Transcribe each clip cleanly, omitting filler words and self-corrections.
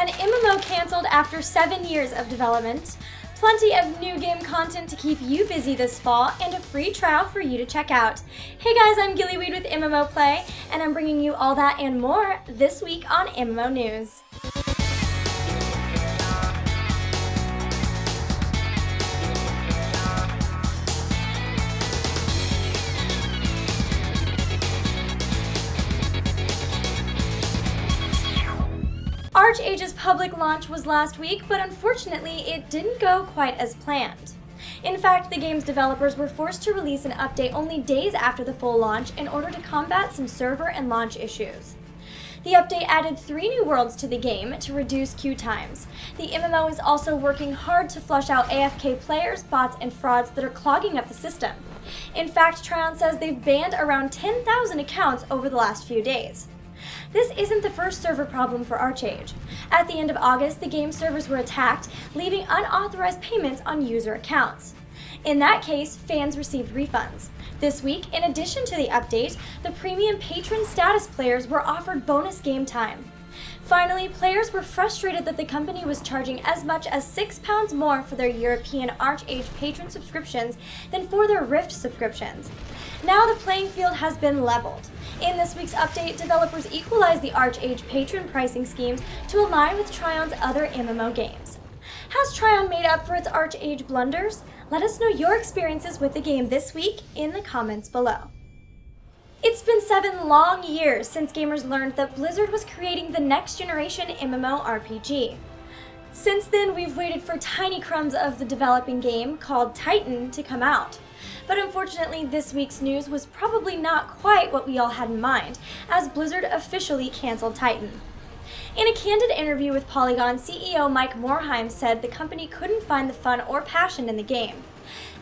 An MMO canceled after 7 years of development, plenty of new game content to keep you busy this fall, and a free trial for you to check out. Hey guys, I'm Gillyweed with MMO Play, and I'm bringing you all that and more this week on MMO News. ArcheAge's public launch was last week, but unfortunately it didn't go quite as planned. In fact, the game's developers were forced to release an update only days after the full launch in order to combat some server and launch issues. The update added 3 new worlds to the game to reduce queue times. The MMO is also working hard to flush out AFK players, bots, and frauds that are clogging up the system. In fact, Tryon says they've banned around 10,000 accounts over the last few days. This isn't the first server problem for ArcheAge. At the end of August, the game servers were attacked, leaving unauthorized payments on user accounts. In that case, fans received refunds. This week, in addition to the update, the premium patron status players were offered bonus game time. Finally, players were frustrated that the company was charging as much as £6 more for their European ArcheAge patron subscriptions than for their Rift subscriptions. Now the playing field has been leveled. In this week's update, developers equalized the ArcheAge patron pricing schemes to align with Tryon's other MMO games. Has Tryon made up for its ArcheAge blunders? Let us know your experiences with the game this week in the comments below. It's been 7 long years since gamers learned that Blizzard was creating the next generation MMORPG. Since then, we've waited for tiny crumbs of the developing game called Titan to come out. But unfortunately, this week's news was probably not quite what we all had in mind, as Blizzard officially canceled Titan. In a candid interview with Polygon, CEO Mike Morhaime said the company couldn't find the fun or passion in the game.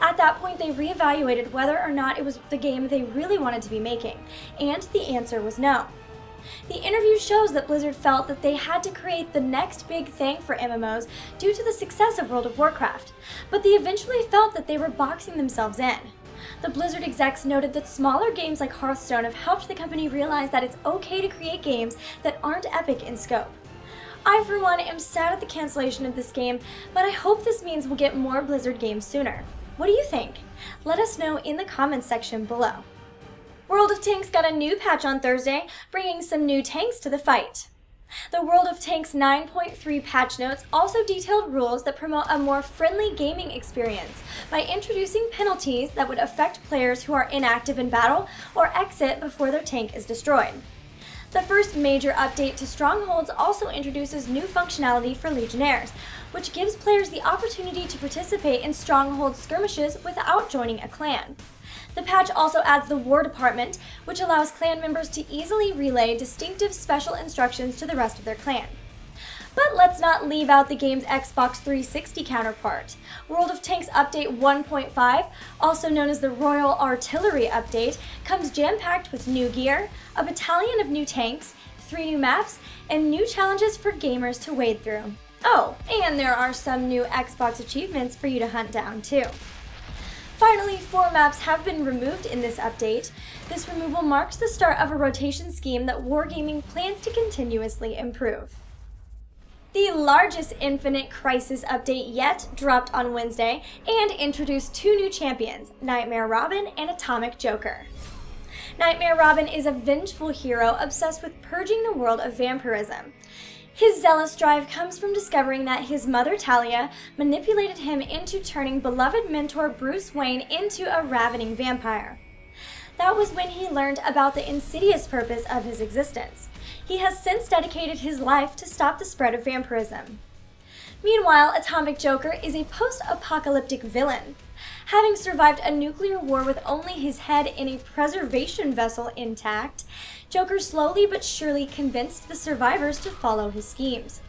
At that point, they reevaluated whether or not it was the game they really wanted to be making, and the answer was no. The interview shows that Blizzard felt that they had to create the next big thing for MMOs due to the success of World of Warcraft, but they eventually felt that they were boxing themselves in. The Blizzard execs noted that smaller games like Hearthstone have helped the company realize that it's okay to create games that aren't epic in scope. I, for one, am sad at the cancellation of this game, but I hope this means we'll get more Blizzard games sooner. What do you think? Let us know in the comments section below. World of Tanks got a new patch on Thursday, bringing some new tanks to the fight. The World of Tanks 9.3 patch notes also detailed rules that promote a more friendly gaming experience by introducing penalties that would affect players who are inactive in battle or exit before their tank is destroyed. The first major update to Strongholds also introduces new functionality for Legionnaires, which gives players the opportunity to participate in Stronghold skirmishes without joining a clan. The patch also adds the War Department, which allows clan members to easily relay distinctive special instructions to the rest of their clan. But let's not leave out the game's Xbox 360 counterpart. World of Tanks Update 1.5, also known as the Royal Artillery Update, comes jam-packed with new gear, a battalion of new tanks, 3 new maps, and new challenges for gamers to wade through. Oh, and there are some new Xbox achievements for you to hunt down too. Finally, 4 maps have been removed in this update. This removal marks the start of a rotation scheme that Wargaming plans to continuously improve. The largest Infinite Crisis update yet dropped on Wednesday and introduced 2 new champions, Nightmare Robin and Atomic Joker. Nightmare Robin is a vengeful hero obsessed with purging the world of vampirism. His zealous drive comes from discovering that his mother Talia manipulated him into turning beloved mentor Bruce Wayne into a ravening vampire. That was when he learned about the insidious purpose of his existence. He has since dedicated his life to stop the spread of vampirism. Meanwhile, Atomic Joker is a post-apocalyptic villain. Having survived a nuclear war with only his head in a preservation vessel intact, Joker slowly but surely convinced the survivors to follow his schemes.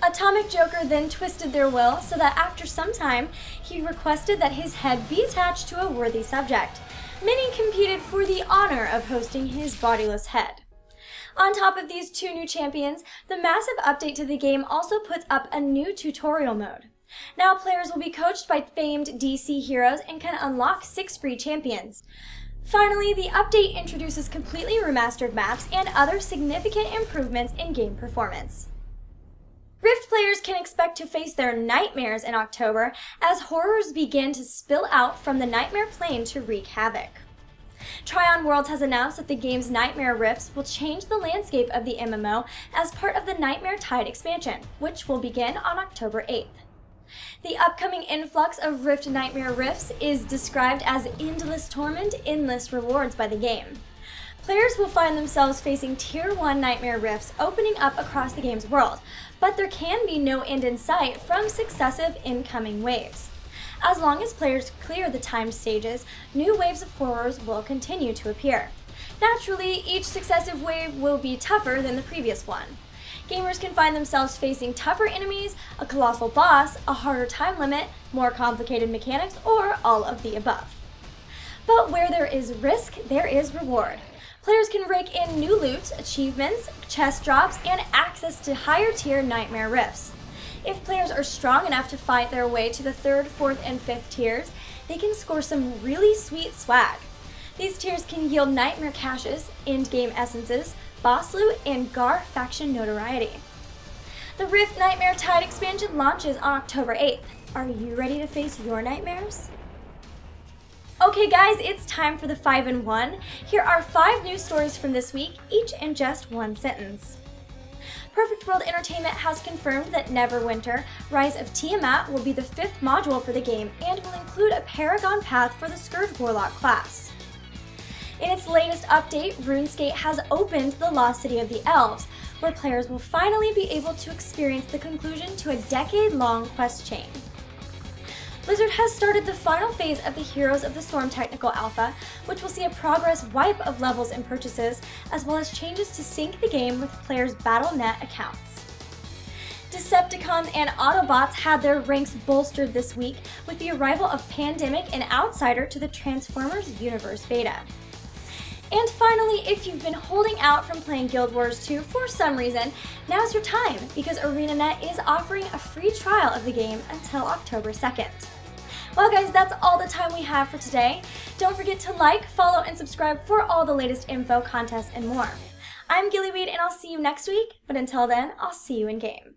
Atomic Joker then twisted their will so that after some time, he requested that his head be attached to a worthy subject. Many competed for the honor of hosting his bodiless head. On top of these 2 new champions, the massive update to the game also puts up a new tutorial mode. Now players will be coached by famed DC heroes and can unlock 6 free champions. Finally, the update introduces completely remastered maps and other significant improvements in game performance. can expect to face their nightmares in October as horrors begin to spill out from the Nightmare Plane to wreak havoc. Tryon Worlds has announced that the game's Nightmare Rifts will change the landscape of the MMO as part of the Nightmare Tide expansion, which will begin on October 8th. The upcoming influx of Rift Nightmare Rifts is described as endless torment, endless rewards by the game. Players will find themselves facing Tier 1 Nightmare Rifts opening up across the game's world, but there can be no end in sight from successive incoming waves. As long as players clear the timed stages, new waves of horrors will continue to appear. Naturally, each successive wave will be tougher than the previous one. Gamers can find themselves facing tougher enemies, a colossal boss, a harder time limit, more complicated mechanics, or all of the above. But where there is risk, there is reward. Players can rake in new loot, achievements, chest drops, and access to higher tier Nightmare Rifts. If players are strong enough to fight their way to the 3rd, 4th, and 5th tiers, they can score some really sweet swag. These tiers can yield Nightmare Caches, endgame essences, boss loot, and Gar faction notoriety. The Rift Nightmare Tide expansion launches on October 8th. Are you ready to face your nightmares? Okay guys, it's time for the 5 in 1. Here are 5 news stories from this week, each in just one sentence. Perfect World Entertainment has confirmed that Neverwinter, Rise of Tiamat will be the 5th module for the game and will include a Paragon path for the Scourge Warlock class. In its latest update, RuneScape has opened the Lost City of the Elves, where players will finally be able to experience the conclusion to a decade-long quest chain. Blizzard has started the final phase of the Heroes of the Storm Technical Alpha, which will see a progress wipe of levels and purchases, as well as changes to sync the game with players' Battle.net accounts. Decepticons and Autobots had their ranks bolstered this week with the arrival of Pandemic and Outsider to the Transformers Universe beta. And finally, if you've been holding out from playing Guild Wars 2 for some reason, now's your time, because ArenaNet is offering a free trial of the game until October 2nd. Well guys, that's all the time we have for today. Don't forget to like, follow, and subscribe for all the latest info, contests, and more. I'm Gillyweed, and I'll see you next week, but until then, I'll see you in game.